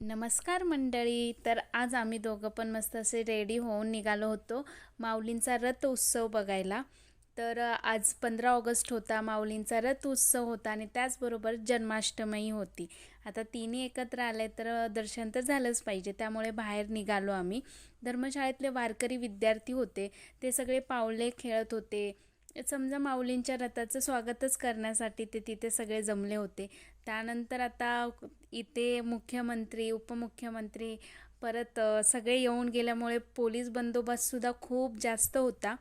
नमस्कार मंडळी. तर आज आम्ही दोघं पण मस्त असे रेडी होऊन निघालो होतो माऊलींचा रथ उत्सव बघायला. तर आज 15 ऑगस्ट होता, माऊलींचा रथ उत्सव होता आणि त्याचबरोबर जन्माष्टमी होती. आता तिन्ही एकत्र आले तर दर्शन तर झालंच पाहिजे, त्यामुळे बाहेर निघालो आम्ही. धर्मशाळेतले वारकरी विद्यार्थी होते, ते सगळे पावले खेळत होते. समजा माऊलींच्या रथाचं स्वागतच करण्यासाठी ते तिथे सगळे जमले होते. त्यानंतर आता इथे मुख्यमंत्री, उपमुख्यमंत्री परत सगळे येऊन गेल्यामुळे पोलीस बंदोबस्तसुद्धा खूप जास्त होता.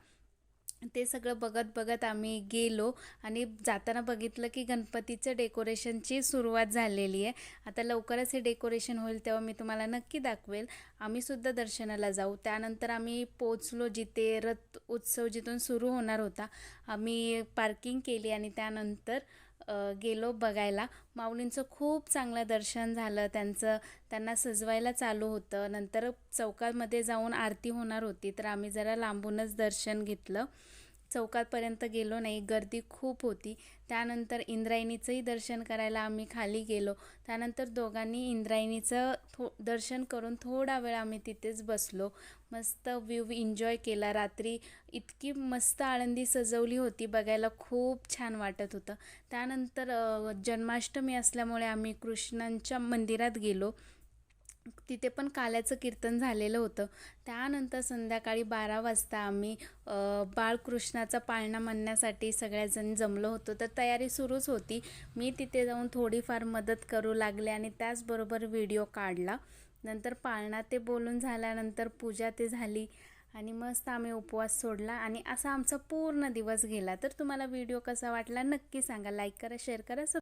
ते सगळं बघत बघत आम्ही गेलो आणि जाताना बघितलं की गणपतीचं डेकोरेशनची सुरुवात झालेली आहे. आता लवकरच हे डेकोरेशन होईल तेव्हा मी तुम्हाला नक्की दाखवेल. आम्हीसुद्धा दर्शनाला जाऊ. त्यानंतर आम्ही पोचलो जिथे रथ उत्सव जिथून सुरू होणार होता. आम्ही पार्किंग केली आणि त्यानंतर गेलो बघायला. माऊलींचं खूप चांगलं दर्शन झालं. त्यांना सजवायला चालू होतं. नंतर चौकामध्ये जाऊन आरती होणार होती, तर आम्ही जरा लांबूनच दर्शन घेतलं. चौकातपर्यंत गेलो नाही, गर्दी खूप होती. त्यानंतर इंद्रायणीचंही दर्शन करायला आम्ही खाली गेलो. त्यानंतर दोघांनी इंद्रायणीचं दर्शन करून थोडा वेळ आम्ही तिथेच बसलो. मस्त व्ह्यू एन्जॉय केला. रात्री इतकी मस्त आळंदी सजवली होती, बघायला खूप छान वाटत होतं. त्यानंतर जन्माष्टमी असल्यामुळे आम्ही कृष्णांच्या मंदिरात गेलो. तिथे पण काल्याचं कीर्तन झालेलं होतं. त्यानंतर संध्याकाळी 12 वाजता आम्ही बाळकृष्णाचा पाळणा म्हणण्यासाठी सगळ्याजण जमलो होतो. तर तयारी सुरूच होती. मी तिथे जाऊन थोडीफार मदत करू लागले आणि त्याचबरोबर व्हिडिओ काढला. नंतर पाळणा ते बोलून झाल्यानंतर पूजा ते झाली आणि मस्त आम्ही उपवास सोडला आणि असा आमचा पूर्ण दिवस गेला. तर तुम्हाला व्हिडिओ कसा वाटला नक्की सांगा. लाईक करा, शेअर करा,